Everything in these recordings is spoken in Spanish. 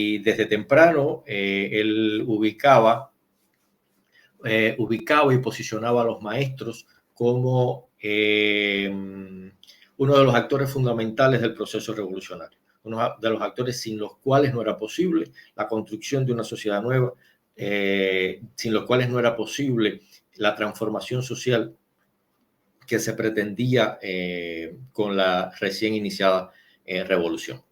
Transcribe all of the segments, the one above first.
y desde temprano él ubicaba y posicionaba a los maestros como uno de los actores fundamentales del proceso revolucionario, uno de los actores sin los cuales no era posible la construcción de una sociedad nueva, sin los cuales no era posible la transformación social que se pretendía con la recién iniciada revolución.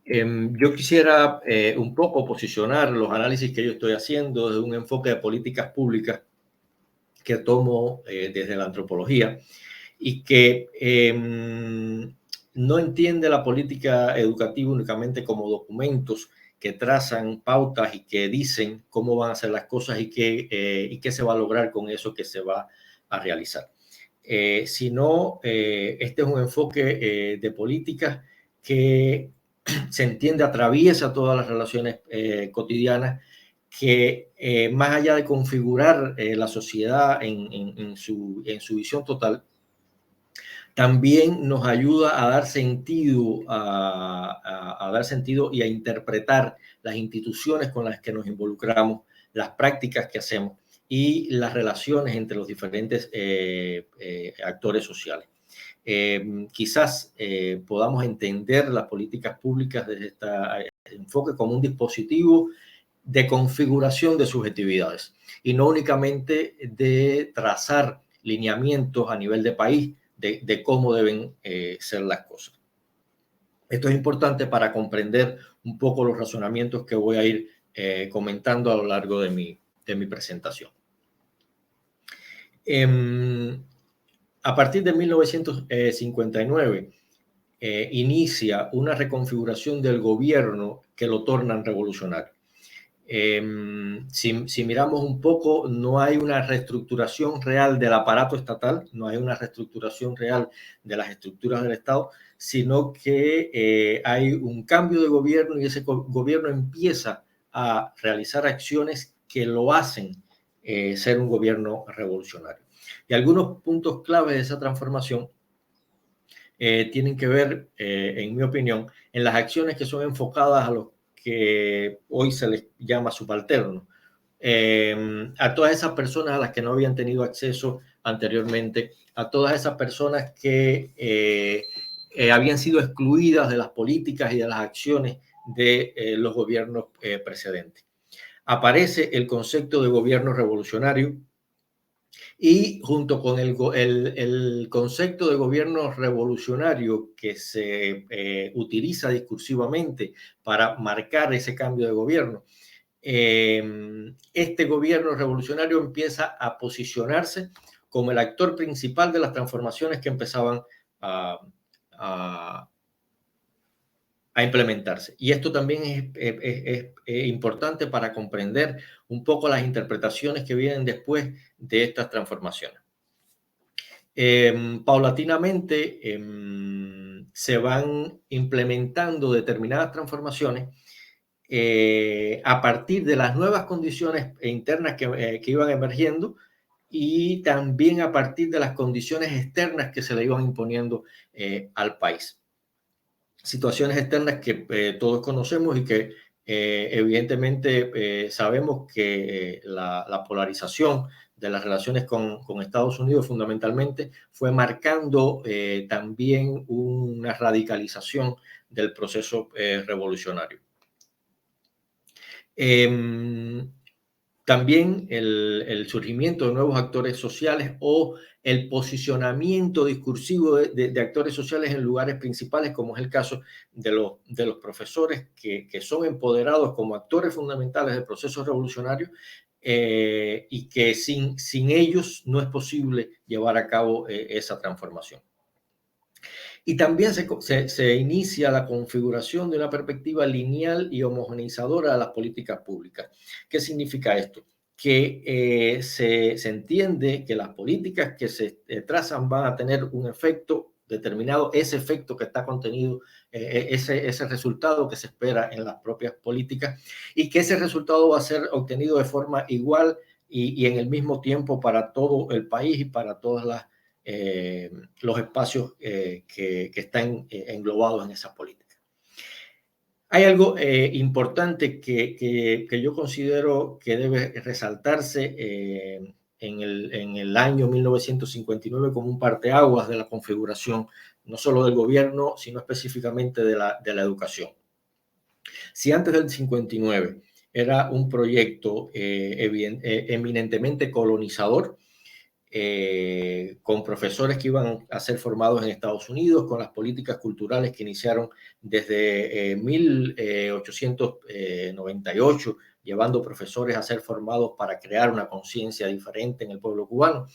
Yo quisiera un poco posicionar los análisis que yo estoy haciendo desde un enfoque de políticas públicas que tomo desde la antropología y que no entiende la política educativa únicamente como documentos que trazan pautas y que dicen cómo van a ser las cosas y qué se va a lograr con eso que se va a realizar. Sino este es un enfoque de políticas que se entiende atraviesa todas las relaciones cotidianas, que más allá de configurar la sociedad en su visión total, también nos ayuda a dar sentido, a dar sentido y a interpretar las instituciones con las que nos involucramos, las prácticas que hacemos y las relaciones entre los diferentes actores sociales. Quizás podamos entender las políticas públicas desde este enfoque como un dispositivo de configuración de subjetividades y no únicamente de trazar lineamientos a nivel de país de cómo deben ser las cosas. Esto es importante para comprender un poco los razonamientos que voy a ir comentando a lo largo de mi presentación. A partir de 1959 inicia una reconfiguración del gobierno que lo tornan revolucionario. Si miramos un poco, no hay una reestructuración real del aparato estatal, no hay una reestructuración real de las estructuras del Estado, sino que hay un cambio de gobierno y ese gobierno empieza a realizar acciones que lo hacen ser un gobierno revolucionario. Y algunos puntos clave de esa transformación tienen que ver, en mi opinión, en las acciones que son enfocadas a los que hoy se les llama subalternos, a todas esas personas a las que no habían tenido acceso anteriormente, a todas esas personas que habían sido excluidas de las políticas y de las acciones de los gobiernos precedentes. Aparece el concepto de gobierno revolucionario y junto con el concepto de gobierno revolucionario que se utiliza discursivamente para marcar ese cambio de gobierno, este gobierno revolucionario empieza a posicionarse como el actor principal de las transformaciones que empezaban a implementarse. Y esto también es importante para comprender un poco las interpretaciones que vienen después de estas transformaciones. Paulatinamente se van implementando determinadas transformaciones a partir de las nuevas condiciones internas que iban emergiendo y también a partir de las condiciones externas que se le iban imponiendo al país. Situaciones externas que todos conocemos y que evidentemente sabemos que la polarización de las relaciones con Estados Unidos fundamentalmente fue marcando también una radicalización del proceso revolucionario. También el surgimiento de nuevos actores sociales o el posicionamiento discursivo de actores sociales en lugares principales, como es el caso de los profesores que son empoderados como actores fundamentales del proceso revolucionario y que sin ellos no es posible llevar a cabo esa transformación. Y también se inicia la configuración de una perspectiva lineal y homogeneizadora de las políticas públicas. ¿Qué significa esto? Que se entiende que las políticas que se trazan van a tener un efecto determinado, ese efecto que está contenido, ese resultado que se espera en las propias políticas y que ese resultado va a ser obtenido de forma igual y en el mismo tiempo para todo el país y para todas los espacios que están englobados en esas políticas. Hay algo importante que yo considero que debe resaltarse en el año 1959 como un parteaguas de la configuración, no solo del gobierno, sino específicamente de la educación. Si antes del 59 era un proyecto eminentemente colonizador, con profesores que iban a ser formados en Estados Unidos, con las políticas culturales que iniciaron desde 1898, llevando profesores a ser formados para crear una conciencia diferente en el pueblo cubano.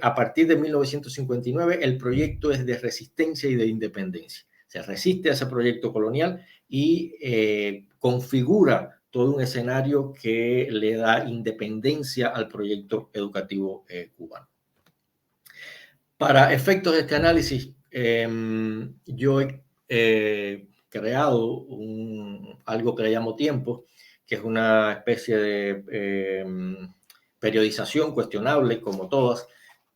A partir de 1959, el proyecto es de resistencia y de independencia. Se resiste a ese proyecto colonial y configura todo un escenario que le da independencia al proyecto educativo cubano. Para efectos de este análisis, yo he creado algo que le llamo tiempo, que es una especie de periodización cuestionable, como todas,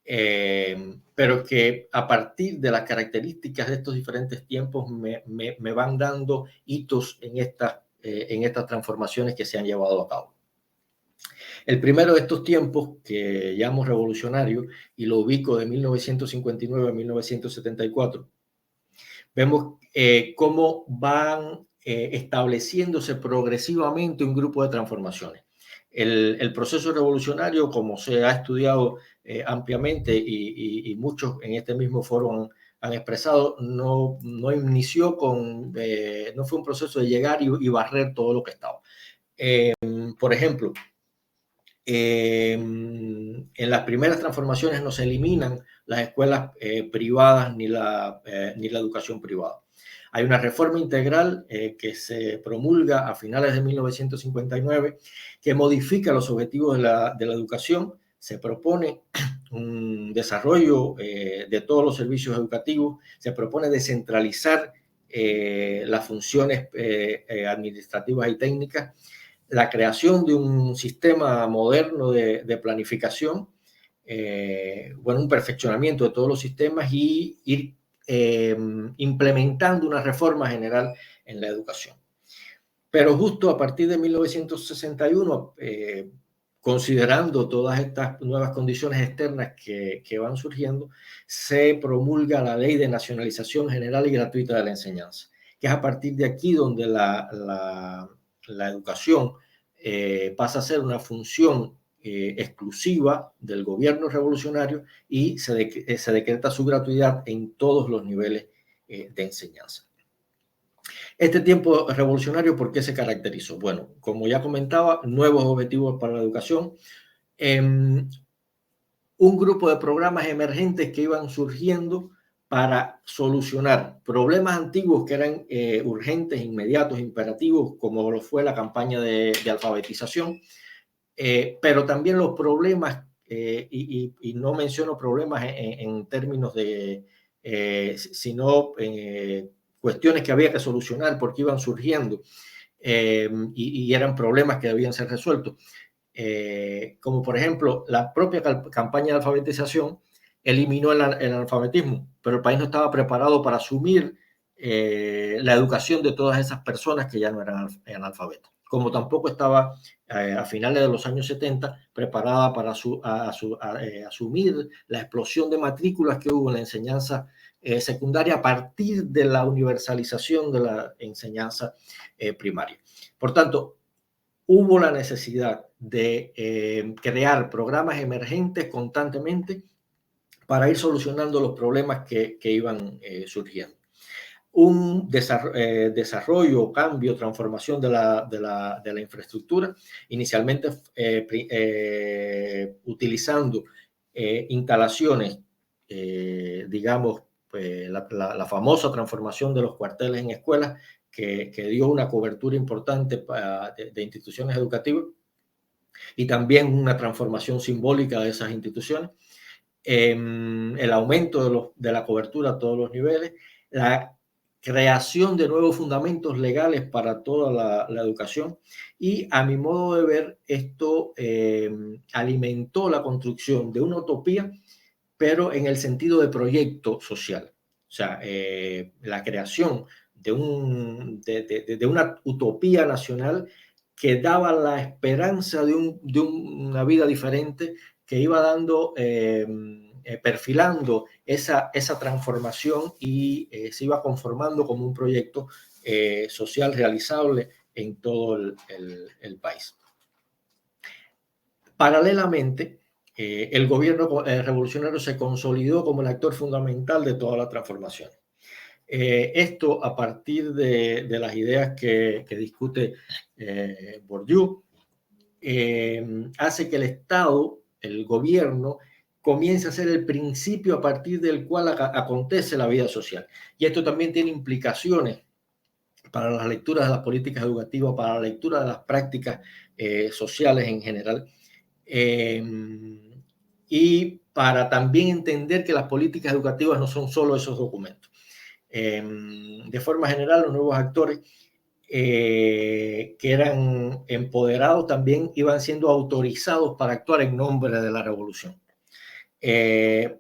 pero que a partir de las características de estos diferentes tiempos me van dando hitos en estas transformaciones que se han llevado a cabo. El primero de estos tiempos, que llamo revolucionario, y lo ubico de 1959 a 1974, vemos cómo van estableciéndose progresivamente un grupo de transformaciones. El proceso revolucionario, como se ha estudiado ampliamente y muchos en este mismo foro han expresado, no inició no fue un proceso de llegar y barrer todo lo que estaba. Por ejemplo, en las primeras transformaciones no se eliminan las escuelas privadas ni la educación privada. Hay una reforma integral que se promulga a finales de 1959 que modifica los objetivos de la educación. Se propone un desarrollo de todos los servicios educativos, se propone descentralizar las funciones administrativas y técnicas, la creación de un sistema moderno de planificación, un perfeccionamiento de todos los sistemas y ir implementando una reforma general en la educación. Pero justo a partir de 1961, considerando todas estas nuevas condiciones externas que van surgiendo, se promulga la Ley de Nacionalización General y Gratuita de la Enseñanza, que es a partir de aquí donde la educación pasa a ser una función exclusiva del gobierno revolucionario y se decreta su gratuidad en todos los niveles de enseñanza. Este tiempo revolucionario, ¿por qué se caracterizó? Bueno, como ya comentaba, nuevos objetivos para la educación, un grupo de programas emergentes que iban surgiendo para solucionar problemas antiguos que eran urgentes, inmediatos, imperativos, como lo fue la campaña de alfabetización, pero también los problemas, y no menciono problemas en términos de, sino cuestiones que había que solucionar porque iban surgiendo y eran problemas que debían ser resueltos. Como por ejemplo, la propia campaña de alfabetización eliminó el analfabetismo, pero el país no estaba preparado para asumir la educación de todas esas personas que ya no eran analfabetas, como tampoco estaba a finales de los años 70 preparada para asumir la explosión de matrículas que hubo en la enseñanza secundaria a partir de la universalización de la enseñanza primaria. Por tanto, hubo la necesidad de crear programas emergentes constantemente para ir solucionando los problemas que iban surgiendo. Un desarrollo, cambio, transformación de la infraestructura, inicialmente utilizando instalaciones, digamos, la famosa transformación de los cuarteles en escuelas, que dio una cobertura importante de instituciones educativas y también una transformación simbólica de esas instituciones, el aumento de la cobertura a todos los niveles, la creación de nuevos fundamentos legales para toda la educación y, a mi modo de ver, esto alimentó la construcción de una utopía, pero en el sentido de proyecto social. O sea, la creación de una utopía nacional que daba la esperanza de una vida diferente, que iba dando, perfilando esa transformación y se iba conformando como un proyecto social realizable en todo el país. Paralelamente, el gobierno revolucionario se consolidó como el actor fundamental de toda la transformación. Esto a partir de las ideas que discute Bourdieu, hace que el Estado, el gobierno, comience a ser el principio a partir del cual acontece la vida social. Y esto también tiene implicaciones para las lecturas de las políticas educativas, para la lectura de las prácticas sociales en general. Y para también entender que las políticas educativas no son solo esos documentos. De forma general, los nuevos actores que eran empoderados también iban siendo autorizados para actuar en nombre de la revolución.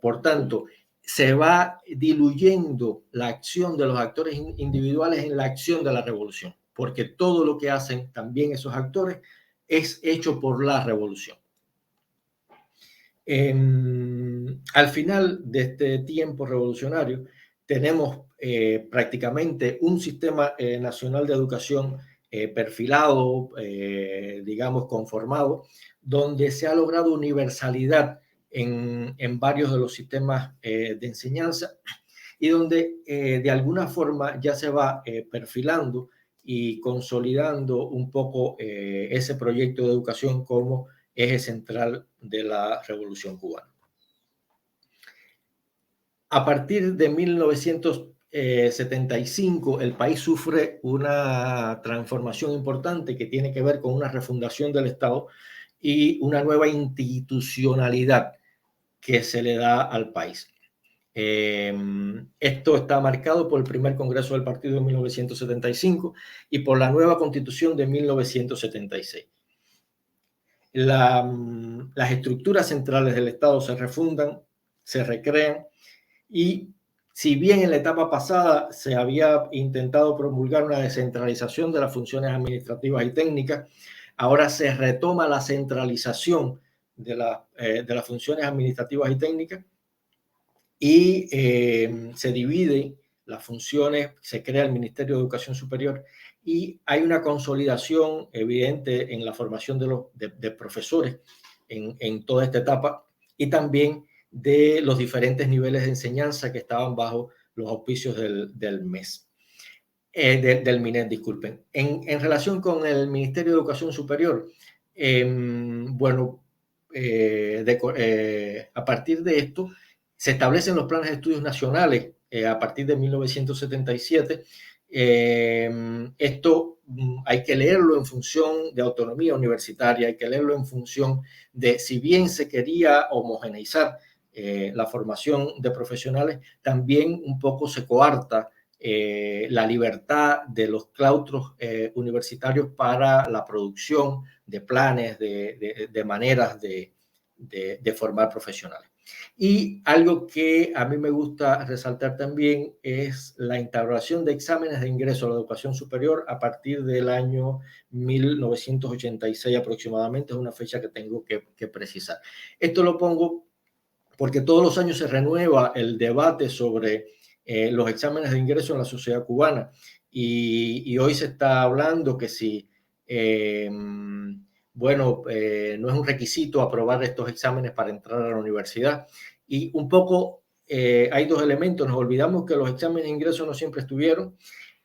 Por tanto, se va diluyendo la acción de los actores individuales en la acción de la revolución, porque todo lo que hacen también esos actores es hecho por la revolución. Al final de este tiempo revolucionario, tenemos prácticamente un sistema nacional de educación perfilado, digamos, conformado, donde se ha logrado universalidad en varios de los sistemas de enseñanza y donde de alguna forma ya se va perfilando y consolidando un poco ese proyecto de educación como eje central de la Revolución Cubana. A partir de 1975, el país sufre una transformación importante que tiene que ver con una refundación del Estado y una nueva institucionalidad que se le da al país. Esto está marcado por el primer Congreso del Partido de 1975 y por la nueva Constitución de 1976. Las estructuras centrales del Estado se refundan, se recrean y si bien en la etapa pasada se había intentado promulgar una descentralización de las funciones administrativas y técnicas, ahora se retoma la centralización de las funciones administrativas y técnicas y se divide las funciones, se crea el Ministerio de Educación Superior y hay una consolidación evidente en la formación de profesores en toda esta etapa y también de los diferentes niveles de enseñanza que estaban bajo los auspicios del MES, del MINET, disculpen. En relación con el Ministerio de Educación Superior, bueno, a partir de esto, se establecen los planes de estudios nacionales a partir de 1977. Esto hay que leerlo en función de autonomía universitaria, hay que leerlo en función de, si bien se quería homogeneizar la formación de profesionales, también un poco se coarta la libertad de los claustros universitarios para la producción de planes, de maneras de formar profesionales. Y algo que a mí me gusta resaltar también es la instauración de exámenes de ingreso a la educación superior a partir del año 1986 aproximadamente, es una fecha que tengo que precisar. Esto lo pongo porque todos los años se renueva el debate sobre los exámenes de ingreso en la sociedad cubana y hoy se está hablando que si no es un requisito aprobar estos exámenes para entrar a la universidad. Y un poco hay dos elementos. Nos olvidamos que los exámenes de ingreso no siempre estuvieron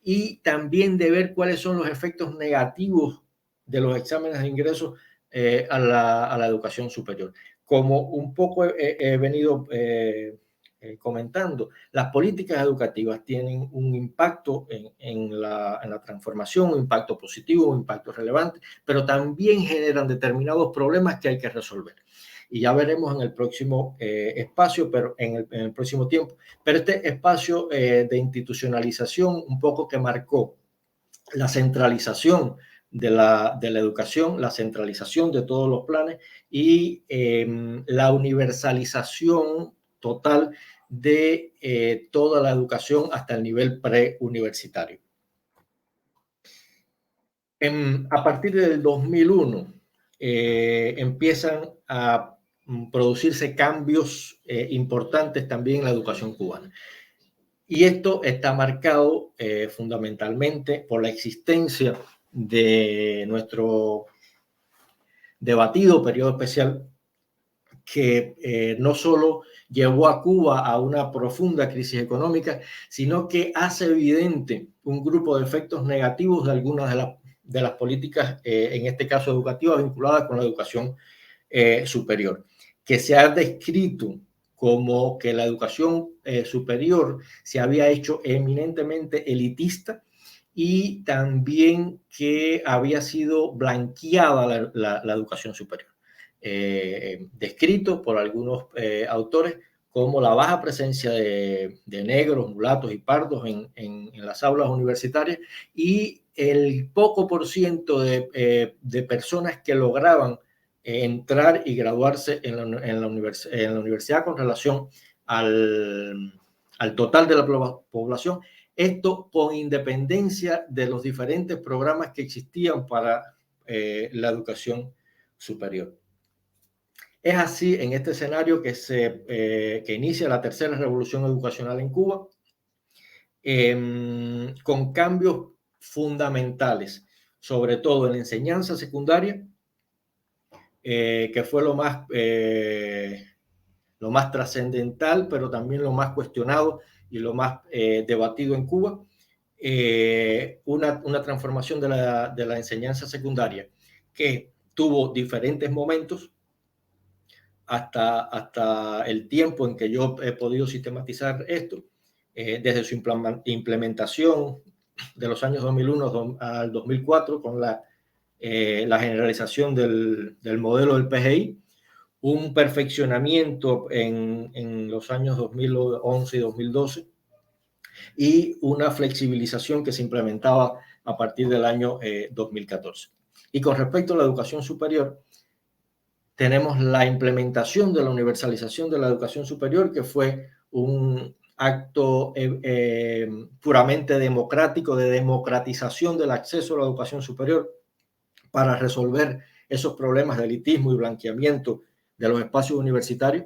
y también de ver cuáles son los efectos negativos de los exámenes de ingreso a la educación superior. Como un poco he venido comentando, las políticas educativas tienen un impacto en la transformación, un impacto positivo, un impacto relevante, pero también generan determinados problemas que hay que resolver. Y ya veremos en el próximo espacio, pero en el próximo tiempo. Pero este espacio de institucionalización, un poco que marcó la centralización de la educación, la centralización de todos los planes y la universalización total de toda la educación hasta el nivel preuniversitario. A partir del 2001 empiezan a producirse cambios importantes también en la educación cubana. Y esto está marcado fundamentalmente por la existencia de nuestro debatido periodo especial, que no solo llevó a Cuba a una profunda crisis económica, sino que hace evidente un grupo de efectos negativos de algunas de las políticas, en este caso educativas, vinculadas con la educación superior, que se ha descrito como que la educación superior se había hecho eminentemente elitista y también que había sido blanqueada la educación superior. Descrito por algunos autores como la baja presencia de negros, mulatos y pardos en las aulas universitarias y el poco por ciento de personas que lograban entrar y graduarse en la universidad con relación al total de la población. Esto con independencia de los diferentes programas que existían para la educación superior. Es así en este escenario que inicia la tercera revolución educacional en Cuba, con cambios fundamentales, sobre todo en la enseñanza secundaria, que fue lo más trascendental, pero también lo más cuestionado y lo más debatido en Cuba. Una transformación de la enseñanza secundaria que tuvo diferentes momentos hasta el tiempo en que yo he podido sistematizar esto, desde su implementación de los años 2001 al 2004 con la generalización del modelo del PGI, un perfeccionamiento en los años 2011 y 2012 y una flexibilización que se implementaba a partir del año 2014. Y con respecto a la educación superior, tenemos la implementación de la universalización de la educación superior, que fue un acto puramente democrático de democratización del acceso a la educación superior para resolver esos problemas de elitismo y blanqueamiento de los espacios universitarios,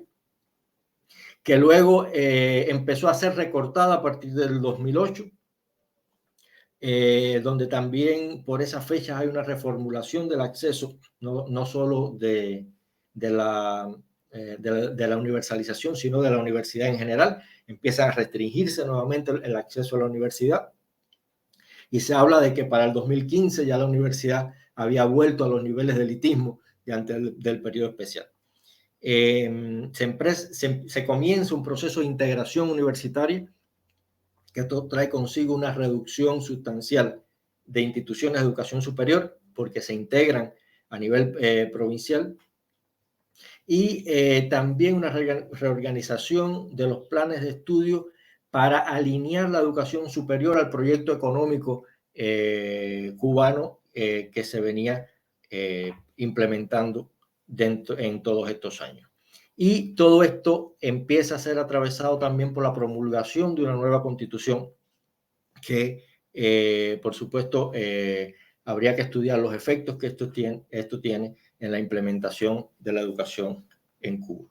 que luego empezó a ser recortada a partir del 2008, donde también por esas fechas hay una reformulación del acceso, no solo de la universalización, sino de la universidad en general. Empieza a restringirse nuevamente el acceso a la universidad y se habla de que para el 2015 ya la universidad había vuelto a los niveles de elitismo de antes del periodo especial. Se comienza un proceso de integración universitaria que esto trae consigo una reducción sustancial de instituciones de educación superior porque se integran a nivel provincial y también una reorganización de los planes de estudio para alinear la educación superior al proyecto económico cubano que se venía implementando en todos estos años. Y todo esto empieza a ser atravesado también por la promulgación de una nueva constitución que, por supuesto, habría que estudiar los efectos que esto tiene en la implementación de la educación en Cuba.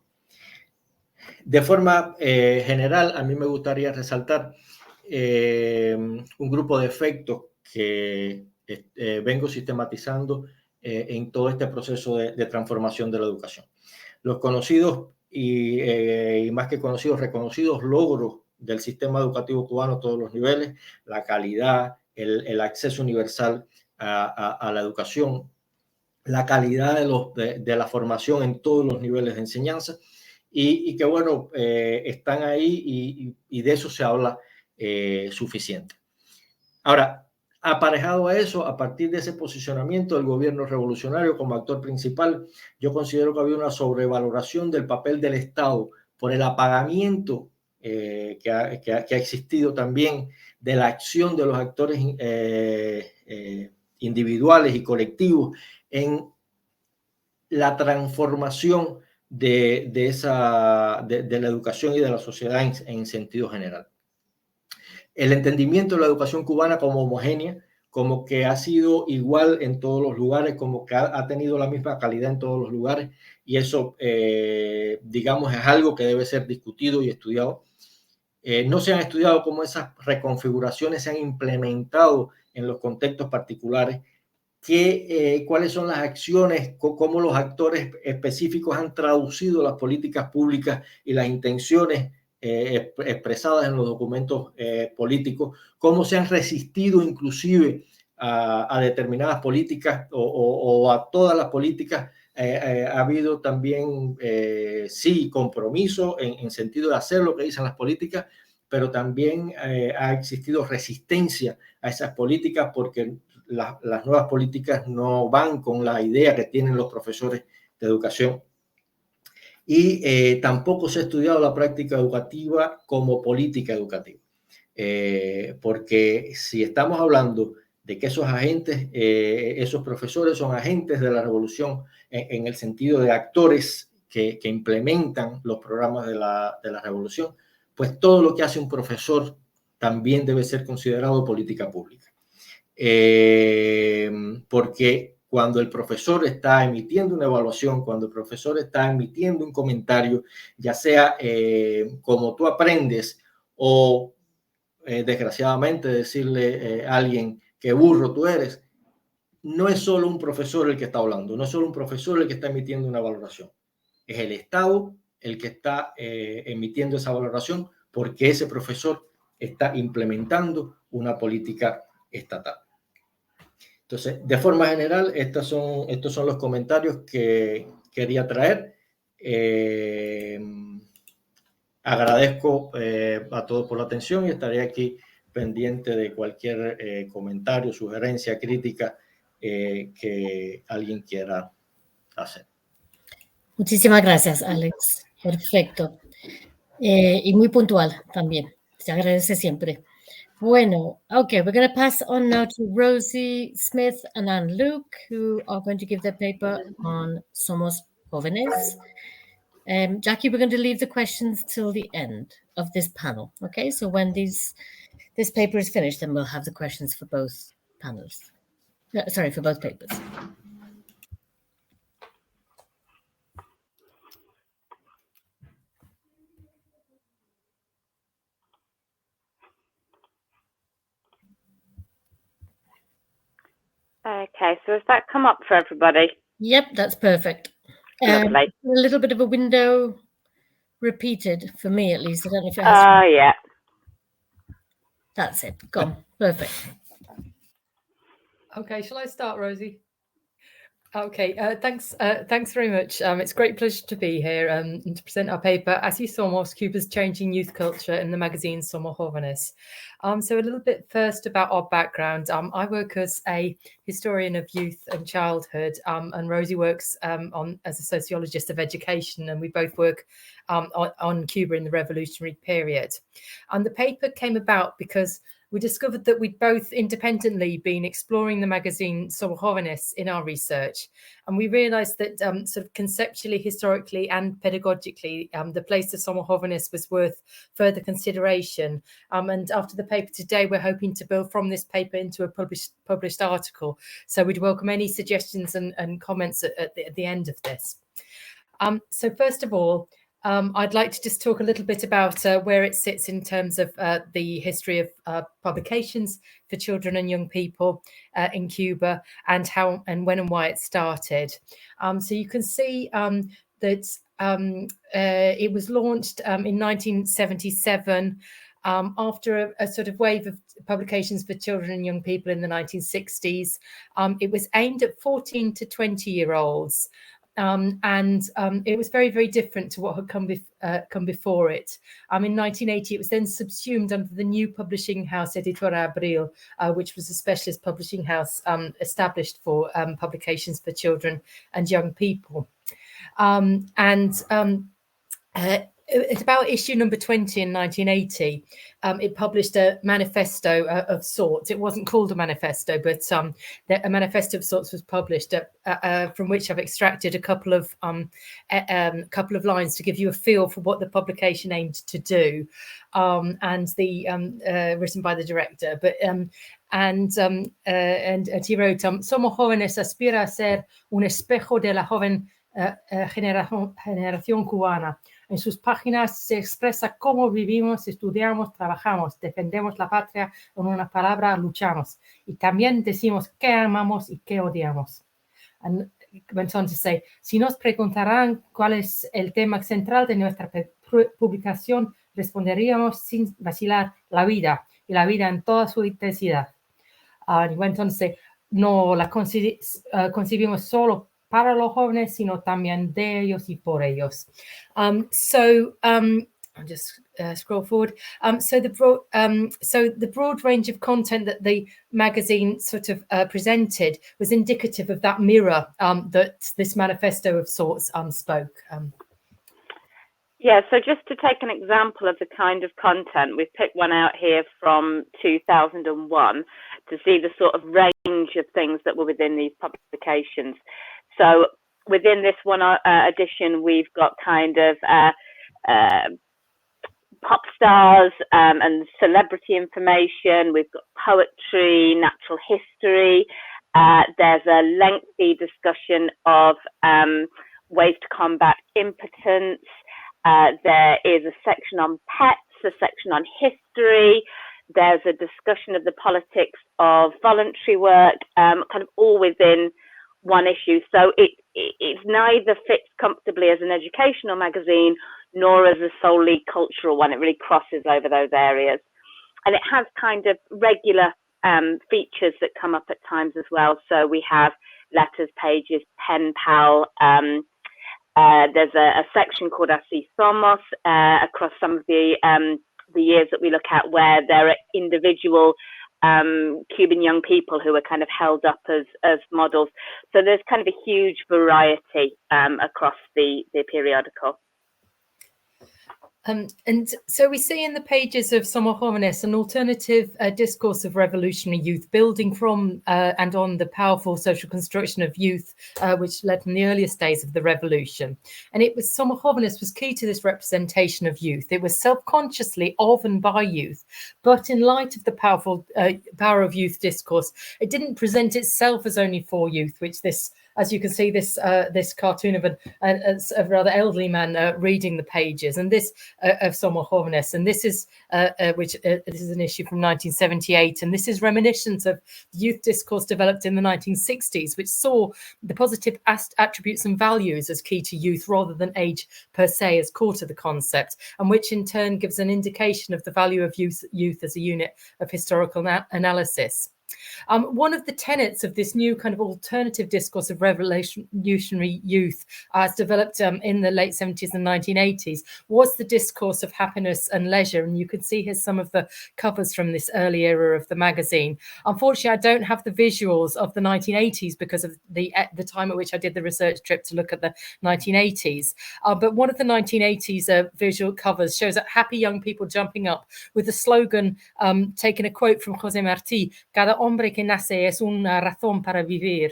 De forma general, a mí me gustaría resaltar un grupo de efectos que vengo sistematizando en todo este proceso de transformación de la educación. Los conocidos y más que conocidos, reconocidos logros del sistema educativo cubano a todos los niveles, la calidad, el acceso universal a la educación, la calidad de la formación en todos los niveles de enseñanza y que, bueno, están ahí y de eso se habla suficiente. Ahora, aparejado a eso, a partir de ese posicionamiento del gobierno revolucionario como actor principal, yo considero que había una sobrevaloración del papel del Estado por el apagamiento que ha existido también de la acción de los actores individuales y colectivos en la transformación de la educación y de la sociedad en sentido general. El entendimiento de la educación cubana como homogénea, como que ha sido igual en todos los lugares, como que ha tenido la misma calidad en todos los lugares, y eso, digamos, es algo que debe ser discutido y estudiado. No se han estudiado cómo esas reconfiguraciones se han implementado en los contextos particulares, cuáles son las acciones, cómo los actores específicos han traducido las políticas públicas y las intenciones expresadas en los documentos políticos, cómo se han resistido inclusive a determinadas políticas o a todas las políticas. Ha habido también, sí, compromiso en sentido de hacer lo que dicen las políticas, pero también ha existido resistencia a esas políticas porque las nuevas políticas no van con la idea que tienen los profesores de educación. Y tampoco se ha estudiado la práctica educativa como política educativa. Porque si estamos hablando de que esos agentes, esos profesores son agentes de la revolución en el sentido de actores que implementan los programas de la revolución, pues todo lo que hace un profesor también debe ser considerado política pública. Porque cuando el profesor está emitiendo una evaluación, cuando el profesor está emitiendo un comentario, ya sea como tú aprendes o desgraciadamente decirle a alguien que burro tú eres, no es solo un profesor el que está hablando, no es solo un profesor el que está emitiendo una valoración, es el Estado el que está emitiendo esa valoración porque ese profesor está implementando una política estatal. Entonces, de forma general, estos son los comentarios que quería traer. Agradezco a todos por la atención y estaré aquí pendiente de cualquier comentario, sugerencia, crítica que alguien quiera hacer. Muchísimas gracias, Alex. Perfecto. Y muy puntual también. Se agradece siempre. Bueno, okay, we're going to pass on now to Rosie Smith and Anne Luke, who are going to give their paper on Somos Jóvenes. Jackie, we're going to leave the questions till the end of this panel. Okay, so when this paper is finished, then we'll have the questions for both panels. Sorry, for both papers. Okay, so has that come up for everybody? Yep, that's perfect. A little bit of a window repeated for me, at least. I don't know if it has. Oh, yeah. That's it. Gone. Perfect. Okay, shall I start, Rosie? Okay, thanks very much. It's a great pleasure to be here and to present our paper, Así Somos, Cuba's Changing Youth Culture, in the magazine Somos Jóvenes. So a little bit first about our background. I work as a historian of youth and childhood, and Rosie works as a sociologist of education, and we both work on Cuba in the revolutionary period. And the paper came about because we discovered that we'd both independently been exploring the magazine Somos Jóvenes in our research. And we realized that sort of conceptually, historically, and pedagogically, the place of Somos Jóvenes was worth further consideration. And after the paper today, we're hoping to build from this paper into a published article. So we'd welcome any suggestions and comments at the end of this. So first of all, I'd like to just talk a little bit about where it sits in terms of the history of publications for children and young people in Cuba, and how and when and why it started. So you can see that it was launched in 1977 after a sort of wave of publications for children and young people in the 1960s. It was aimed at 14 to 20-year-olds. And it was very, very different to what had come before it. In 1980, it was then subsumed under the new publishing house, Editora Abril, which was a specialist publishing house established for publications for children and young people. At about issue number 20 in 1980, it published a manifesto of sorts. It wasn't called a manifesto, but a manifesto of sorts was published, from which I've extracted a couple of lines to give you a feel for what the publication aimed to do, and written by the director. But And he wrote, Somos Jóvenes aspira a ser un espejo de la joven generación cubana. En sus páginas se expresa cómo vivimos, estudiamos, trabajamos, defendemos la patria, con una palabra luchamos. Y también decimos qué amamos y qué odiamos. And went on to say, si nos preguntarán cuál es el tema central de nuestra publicación, responderíamos sin vacilar la vida, y la vida en toda su intensidad. And he went on to say, no la concibimos solo para los jóvenes, sino también de ellos y por ellos. I'll just scroll forward. So the broad range of content that the magazine sort of presented was indicative of that mirror that this manifesto of sorts spoke. Yeah, so just to take an example of the kind of content, we've picked one out here from 2001 to see the sort of range of things that were within these publications. So within this one edition, we've got kind of pop stars and celebrity information. We've got poetry, natural history. There's a lengthy discussion of ways to combat impotence. There is a section on pets, a section on history. There's a discussion of the politics of voluntary work, kind of all within one issue. So it neither fits comfortably as an educational magazine nor as a solely cultural one. It really crosses over those areas. And it has kind of regular features that come up at times as well. So we have letters, pages, pen pal. There's a section called Así Somos across some of the years that we look at, where there are individual Cuban young people who are kind of held up as models. So there's kind of a huge variety across the periodical. And so we see in the pages of Somos Jóvenes an alternative discourse of revolutionary youth, building from and on the powerful social construction of youth, which led from the earliest days of the revolution. And it was Somos Jóvenes was key to this representation of youth. It was self-consciously of and by youth, but in light of the powerful power of youth discourse, it didn't present itself as only for youth, which this, as you can see, this cartoon of a rather elderly man reading the pages, and this of Somos Jóvenes, and this is this is an issue from 1978, and this is reminiscence of youth discourse developed in the 1960s, which saw the positive attributes and values as key to youth rather than age per se as core to the concept, and which in turn gives an indication of the value of youth as a unit of historical analysis. One of the tenets of this new kind of alternative discourse of revolutionary youth as developed in the late 70s and 1980s was the discourse of happiness and leisure. And you can see here some of the covers from this early era of the magazine. Unfortunately, I don't have the visuals of the 1980s because of the time at which I did the research trip to look at the 1980s. But one of the 1980s visual covers shows happy young people jumping up with the slogan, taking a quote from José Martí, "Cada hombre que nace es una razón para vivir."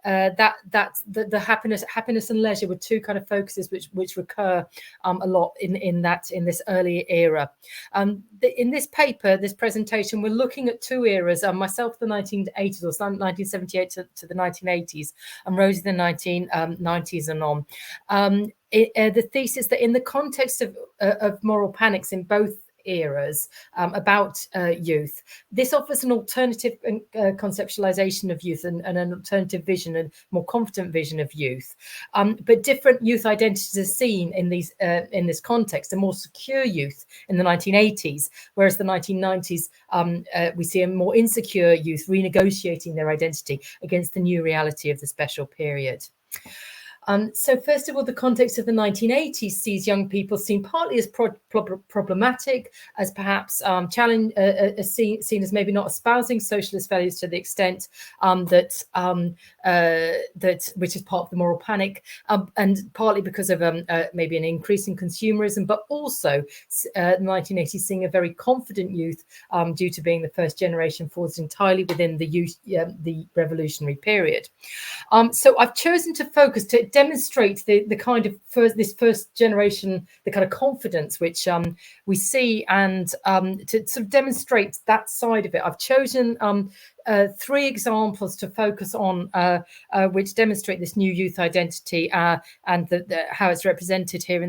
The happiness and leisure were two kind of focuses which recur a lot in this early era. In this paper, this presentation, we're looking at two eras. Myself, the 1980s or 1978 to the 1980s, and Rosie, the 1990s and on. The thesis that in the context of moral panics in both eras about youth, this offers an alternative conceptualization of youth and an alternative vision and more confident vision of youth, but different youth identities are seen in this context. A more secure youth in the 1980s, whereas the 1990s we see a more insecure youth renegotiating their identity against the new reality of the special period. So first of all, the context of the 1980s sees young people seen partly as problematic, as perhaps seen as maybe not espousing socialist values to the extent that which is part of the moral panic, and partly because of maybe an increase in consumerism, but also the 1980s seeing a very confident youth due to being the first generation forged entirely within the revolutionary period. So I've chosen to focus to demonstrate the kind of first generation, the kind of confidence which we see, and to sort of demonstrate that side of it, I've chosen 3 examples to focus on, which demonstrate this new youth identity and how it's represented here in the